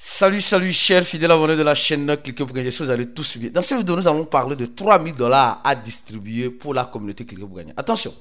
Salut, chers fidèles abonnés de la chaîne Cliquez pour gagner. J'espère que vous allez tous bien. Dans cette vidéo, nous allons parler de 3000 dollars à distribuer pour la communauté Cliquez pour gagner. Attention,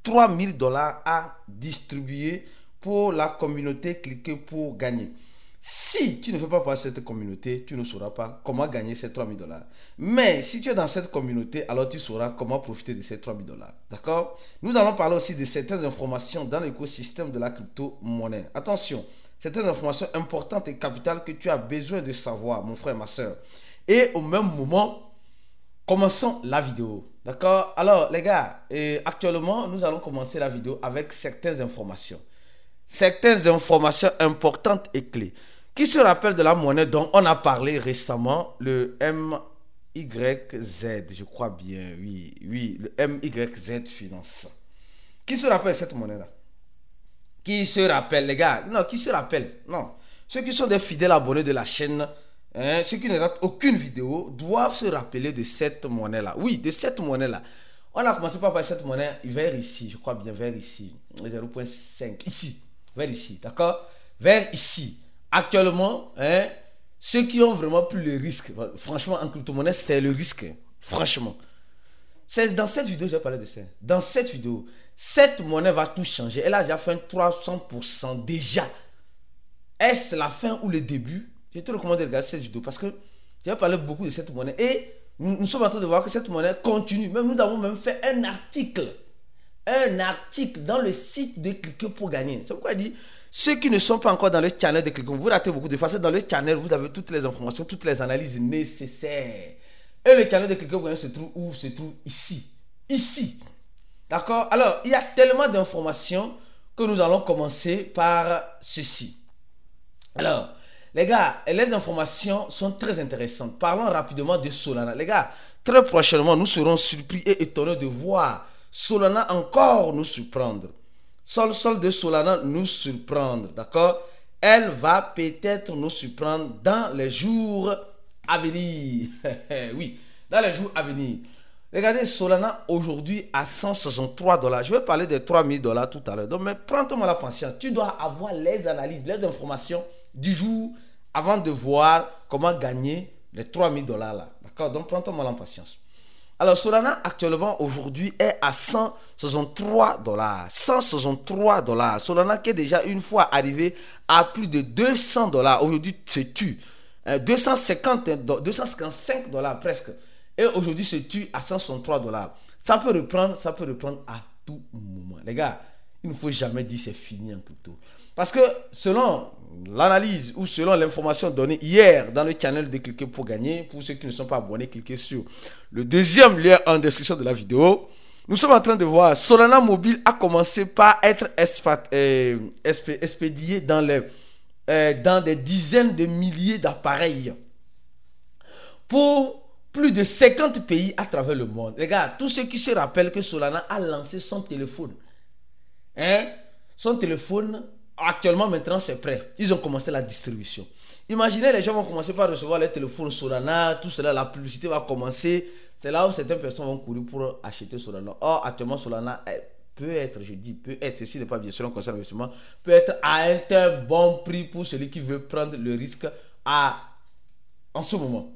3000 dollars à distribuer pour la communauté Cliquez pour gagner. Si tu ne fais pas partie de cette communauté, tu ne sauras pas comment gagner ces 3000 dollars. Mais si tu es dans cette communauté, alors tu sauras comment profiter de ces 3000 dollars. D'accord? Nous allons parler aussi de certaines informations dans l'écosystème de la crypto-monnaie. Attention, certaines informations importantes et capitales que tu as besoin de savoir, mon frère, ma soeur. Et au même moment, commençons la vidéo. D'accord? Alors, les gars, actuellement, nous allons commencer la vidéo avec certaines informations. Certaines informations importantes et clés. Qui se rappelle de la monnaie dont on a parlé récemment, le MYZ, je crois bien, oui, le MYZ Finance. Qui se rappelle de cette monnaie-là? Qui se rappelle, les gars? Non, qui se rappelle? Non. Ceux qui sont des fidèles abonnés de la chaîne, ceux qui ne ratent aucune vidéo, doivent se rappeler de cette monnaie-là. Oui, de cette monnaie-là. On a commencé par cette monnaie vers ici, je crois bien, vers ici. 0.5, ici, vers ici, d'accord? Vers ici. Actuellement, ceux qui ont vraiment pris le risque, franchement, en crypto-monnaie, c'est le risque, franchement. C'est dans cette vidéo, je vais parler de ça. Dans cette vidéo, cette monnaie va tout changer. Elle a déjà fait 300% déjà. Est-ce la fin ou le début? Je te recommande de regarder cette vidéo parce que je vais parler beaucoup de cette monnaie. Et nous sommes en train de voir que cette monnaie continue. Même nous avons même fait un article dans le site de Cliquez pour gagner. C'est pourquoi je dis, ceux qui ne sont pas encore dans le channel de Cliquez, vous ratez beaucoup de fois. Dans le channel, vous avez toutes les informations, toutes les analyses nécessaires. Et le channel de Cliquez pour gagner se trouve où? Se trouve ici. Ici. D'accord? Alors, il y a tellement d'informations que nous allons commencer par ceci. Alors, les gars, les informations sont très intéressantes. Parlons rapidement de Solana. Les gars, très prochainement, nous serons surpris et étonnés de voir Solana encore nous surprendre. Sol de Solana nous surprendre. D'accord? Elle va peut-être nous surprendre dans les jours à venir. Oui, dans les jours à venir. Regardez Solana aujourd'hui à 163 dollars. Je vais parler des 3000 dollars tout à l'heure. Donc, mais prends-toi la patience. Tu dois avoir les analyses, les informations du jour avant de voir comment gagner les 3000 dollars là. D'accord? Donc, prends-toi la patience. Alors, Solana actuellement aujourd'hui est à 163 dollars. 163 dollars. Solana qui est déjà une fois arrivé à plus de 200 dollars. Aujourd'hui, c'est tu. 255 dollars presque. Et aujourd'hui, se tue à 163 dollars. Ça peut reprendre à tout moment. Les gars, il ne faut jamais dire c'est fini en crypto. Parce que selon l'analyse ou selon l'information donnée hier dans le channel de Cliquez pour gagner, pour ceux qui ne sont pas abonnés, cliquez sur le deuxième lien en description de la vidéo. Nous sommes en train de voir Solana Mobile a commencé par être expédié dans des dizaines de milliers d'appareils pour plus de 50 pays à travers le monde. Les gars, tous ceux qui se rappellent que Solana a lancé son téléphone. Son téléphone, actuellement, maintenant, c'est prêt. Ils ont commencé la distribution. Imaginez, les gens vont commencer par recevoir les téléphones Solana, tout cela, la publicité va commencer. C'est là où certaines personnes vont courir pour acheter Solana. Or, actuellement, Solana peut être, ceci n'est pas bien sûr un conseil d'investissement, peut être à un très bon prix pour celui qui veut prendre le risque en ce moment.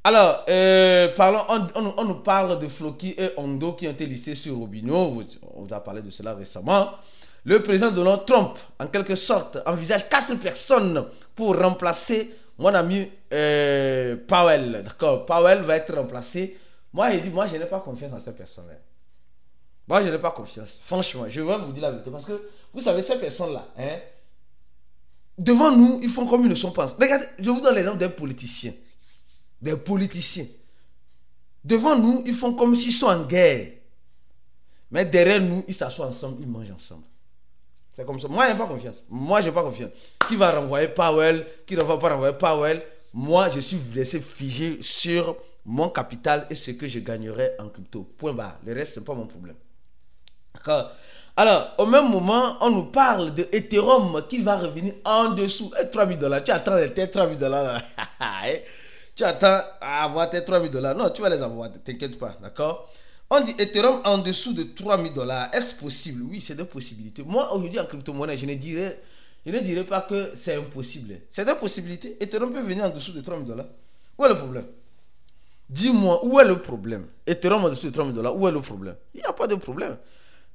Alors, on nous parle de Floki et Ondo qui ont été listés sur Robinhood. On vous a parlé de cela récemment. Le président Donald Trump, en quelque sorte, envisage 4 personnes pour remplacer mon ami Powell. D'accord? Powell va être remplacé. Moi, je n'ai pas confiance en ces personnes-là. Moi, je n'ai pas confiance. Franchement, je vais vous dire la vérité. Parce que, vous savez, ces personnes-là, devant nous, ils font comme ils ne sont pas. Regardez, je vous donne l'exemple des politiciens. Des politiciens. Devant nous, ils font comme s'ils sont en guerre. Mais derrière nous, ils s'assoient ensemble, ils mangent ensemble. C'est comme ça. Moi, je n'ai pas confiance. Qui va renvoyer Powell? Qui ne va pas renvoyer Powell? Moi, je suis laissé figé sur mon capital et ce que je gagnerai en crypto. Point barre. Le reste, ce n'est pas mon problème. D'accord? Alors, au même moment, on nous parle de Ethereum qui va revenir en dessous. 3000 dollars. Tu attends tes 3000 dollars. Tu attends à avoir tes 3000 dollars. Non, tu vas les avoir, t'inquiète pas, d'accord? On dit Ethereum en dessous de 3000 dollars. Est-ce possible? Oui, c'est des possibilités. Moi, aujourd'hui, en crypto-monnaie, Je ne dirais pas que c'est impossible. C'est des possibilités. Ethereum peut venir en dessous de 30 000 $. Où est le problème? Dis-moi, où est le problème? Ethereum en dessous de 30 000 $, où est le problème? Il n'y a pas de problème.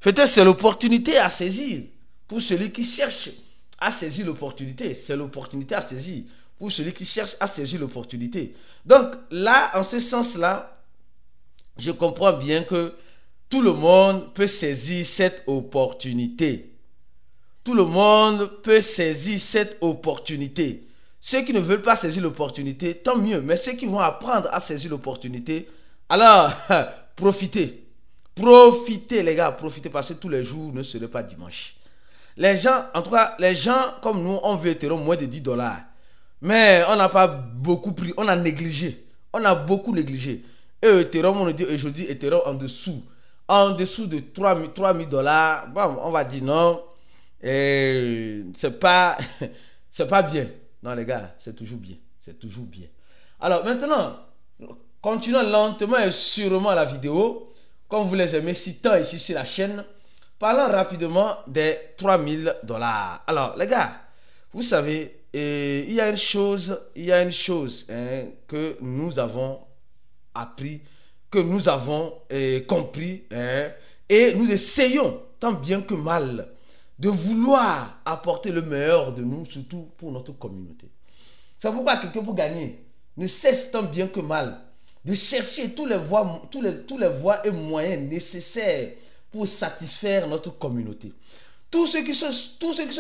Peut-être c'est l'opportunité à saisir pour celui qui cherche à saisir l'opportunité. C'est l'opportunité à saisir pour celui qui cherche à saisir l'opportunité. Donc là, en ce sens-là, je comprends bien que tout le monde peut saisir cette opportunité. Tout le monde peut saisir cette opportunité. Ceux qui ne veulent pas saisir l'opportunité, tant mieux. Mais ceux qui vont apprendre à saisir l'opportunité, alors profitez. Profitez les gars, profitez parce que tous les jours ne seraient pas dimanche. Les gens, en tout cas, les gens comme nous, on veut Ethereum moins de 10 $. Mais on n'a pas beaucoup pris, on a négligé. On a beaucoup négligé. Et Ethereum, on nous dit aujourd'hui Ethereum en dessous. En dessous de 3 000 $. Bon, on va dire non. C'est pas bien. Non les gars, c'est toujours bien. C'est toujours bien. Alors maintenant, continuons lentement et sûrement la vidéo. Comme vous les aimez si tant ici sur la chaîne. Parlons rapidement des 3 000 $. Alors les gars, vous savez, il y a une chose que nous avons appris, que nous avons compris, et nous essayons tant bien que mal de vouloir apporter le meilleur de nous, surtout pour notre communauté. C'est pourquoi quelqu'un pour gagner ne cesse tant bien que mal de chercher tous les voies et moyens nécessaires pour satisfaire notre communauté. Tous ceux qui sont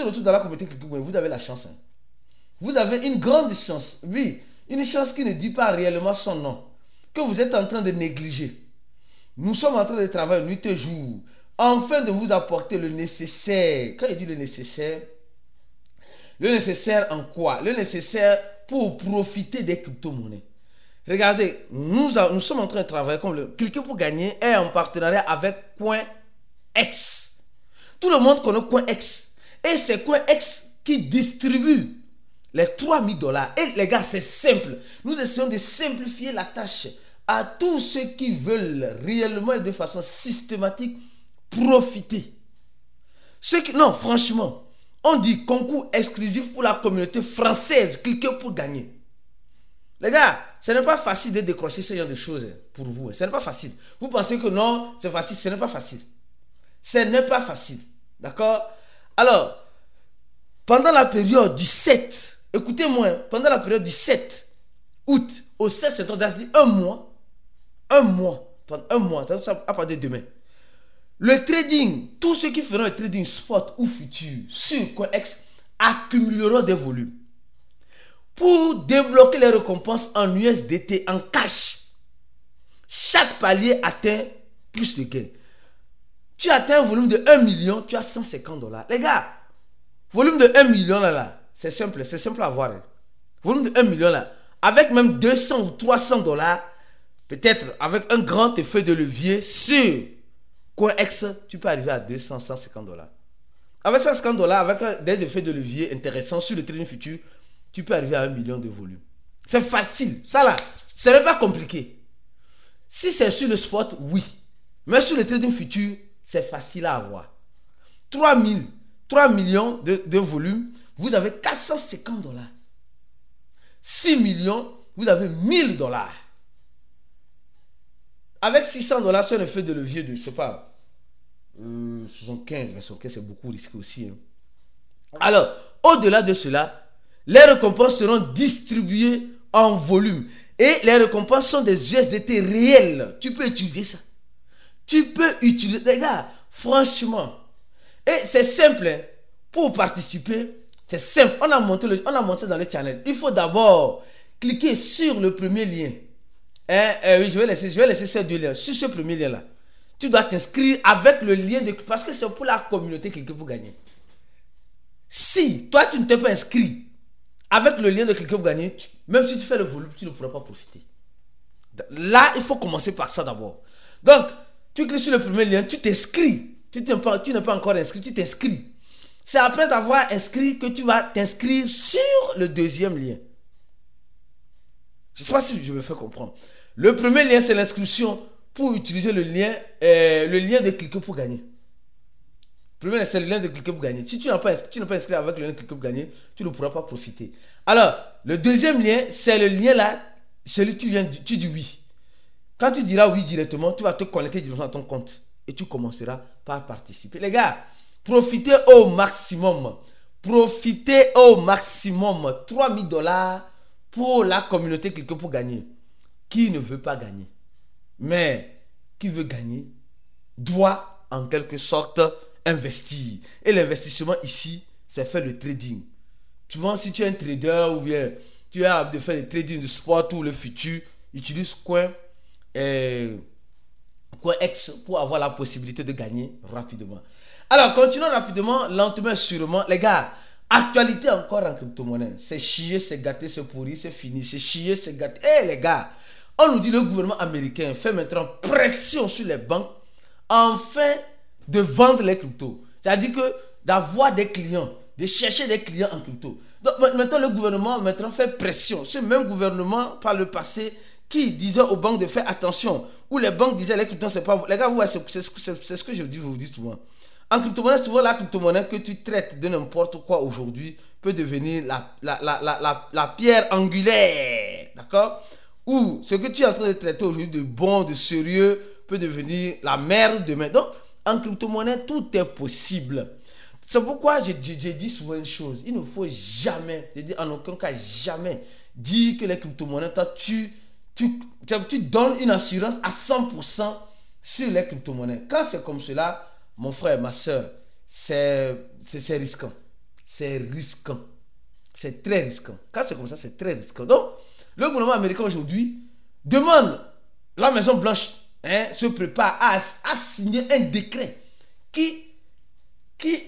autour dans la communauté, vous avez la chance. Hein. Vous avez une grande chance. Oui, une chance qui ne dit pas réellement son nom, que vous êtes en train de négliger. Nous sommes en train de travailler nuit et jour, afin de vous apporter le nécessaire. Quand il dit le nécessaire en quoi? Le nécessaire pour profiter des crypto-monnaies. Regardez, nous sommes en train de travailler comme le Cliquez pour gagner est en partenariat avec CoinEx. Tout le monde connaît CoinEx. Et c'est CoinEx qui distribue les 3 000 $. Et les gars, c'est simple. Nous essayons de simplifier la tâche à tous ceux qui veulent réellement et de façon systématique profiter. Non, franchement, on dit concours exclusif pour la communauté française. Cliquez pour gagner. Les gars, ce n'est pas facile de décrocher ce genre de choses pour vous. Ce n'est pas facile. Vous pensez que non, c'est facile. Ce n'est pas facile. Ce n'est pas facile. D'accord? Alors, pendant la période du 7, écoutez-moi, pendant la période du 7 août au 7 septembre, c'est-à-dire pendant un mois, ça à partir de demain, le trading, tous ceux qui feront le trading spot ou futur sur CoinEx accumuleront des volumes pour débloquer les récompenses en USDT en cash. Chaque palier atteint plus de gains. Tu atteins un volume de 1 million, tu as 150 $. Les gars, volume de 1 million là, c'est simple à voir. Hein. Volume de 1 million là, avec même 200 ou 300 $, peut-être avec un grand effet de levier sur CoinEx, tu peux arriver à 200, 150 $. Avec 150 $, avec des effets de levier intéressants sur le trading futur, tu peux arriver à 1 million de volume. C'est facile. Ça là, ce n'est pas compliqué. Si c'est sur le spot, oui. Mais sur le trading futur, c'est facile à avoir. 3 millions de volume, vous avez 450 $. 6 millions, vous avez 1000 $. Avec 600 $, c'est un effet de levier de, je ne sais pas, 75, mais 75 c'est beaucoup risqué aussi. Hein. Alors, au-delà de cela, les récompenses seront distribuées en volume. Et les récompenses sont des USDT réels. Tu peux utiliser ça. Tu peux utiliser. Les gars, franchement. Et c'est simple. Hein. Pour participer, c'est simple. On a monté dans le channel. Il faut d'abord cliquer sur le premier lien. Oui, je vais laisser ces deux liens. Sur ce premier lien-là, tu dois t'inscrire avec le lien parce que c'est pour la communauté Cliquez pour gagner. Si toi, tu ne t'es pas inscrit avec le lien de Cliquez pour gagner, même si tu fais le volume, tu ne pourras pas profiter. Là, il faut commencer par ça d'abord. Donc, tu cliques sur le premier lien, tu t'inscris. Tu n'es pas encore inscrit, tu t'inscris. C'est après t'avoir inscrit que tu vas t'inscrire sur le deuxième lien. Je ne sais pas si je me fais comprendre. Le premier lien, c'est l'inscription pour utiliser le lien de Cliquez pour gagner. Premier, c'est le lien de cliquer pour gagner. Si tu n'as pas inscrit avec le lien de cliquer pour gagner, tu ne pourras pas profiter. Alors, le deuxième lien, c'est le lien là, celui tu dis oui. Quand tu diras oui directement, tu vas te connecter directement à ton compte et tu commenceras par participer. Les gars, profitez au maximum. Profitez au maximum. 3000 $ pour la communauté cliquer pour gagner. Qui ne veut pas gagner? Mais qui veut gagner doit en quelque sorte investir. Et l'investissement ici, c'est faire le trading. Tu vois, si tu es un trader ou bien tu as de faire le trading de sport ou le futur, utilise Coinx pour avoir la possibilité de gagner rapidement. Alors, continuons rapidement, lentement, sûrement. Les gars, actualité encore en crypto-monnaie. C'est chier, c'est gâté, c'est pourri, c'est fini. C'est chier, c'est gâté. Eh les gars, on nous dit le gouvernement américain fait maintenant pression sur les banques afin de vendre les cryptos. C'est-à-dire que d'avoir des clients, de chercher des clients en crypto. Donc maintenant, le gouvernement fait pression. Ce même gouvernement, par le passé, qui disait aux banques de faire attention, où les banques disaient les cryptos, c'est pas vous. Les gars, c'est ce que je vous dis souvent. En crypto-monnaie, souvent la crypto-monnaie que tu traites de n'importe quoi aujourd'hui peut devenir la pierre angulaire. D'accord? Ou ce que tu es en train de traiter aujourd'hui de bon, de sérieux, peut devenir la merde demain. Donc, en crypto-monnaie, tout est possible. C'est pourquoi je dis souvent une chose. Il ne faut jamais, je dis en aucun cas jamais, dire que les crypto-monnaies, toi, tu donnes une assurance à 100% sur les crypto-monnaies. Quand c'est comme cela, mon frère, ma soeur, c'est risquant. C'est risquant. C'est très risquant. Quand c'est comme ça, c'est très risquant. Donc, le gouvernement américain aujourd'hui demande, la Maison Blanche se prépare à signer un décret qui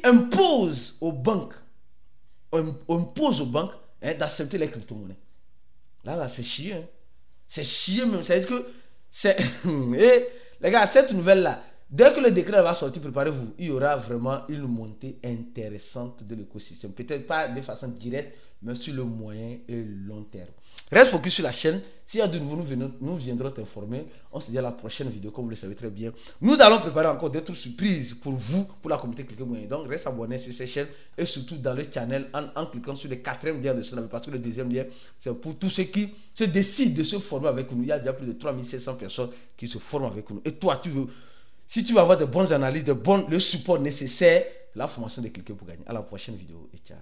impose aux banques, d'accepter les crypto-monnaies. Là, c'est chier. Hein. C'est chier même. C'est-à-dire que et, les gars, cette nouvelle-là, dès que le décret va sortir, préparez-vous, il y aura vraiment une montée intéressante de l'écosystème. Peut-être pas de façon directe, mais sur le moyen et le long terme. Reste focus sur la chaîne. S'il y a de nouveau, nous viendrons t'informer. On se dit à la prochaine vidéo, comme vous le savez très bien. Nous allons préparer encore d'autres surprises pour vous, pour la communauté Cliquez Moyen. Donc, reste abonné sur cette chaîne et surtout dans le channel en cliquant sur le 4e lien de ce live. Parce que le 2e lien, c'est pour tous ceux qui se décident de se former avec nous. Il y a déjà plus de 3700 personnes qui se forment avec nous. Et toi, si tu veux avoir de bonnes analyses, le support nécessaire, la formation de Cliquez pour gagner. À la prochaine vidéo et ciao.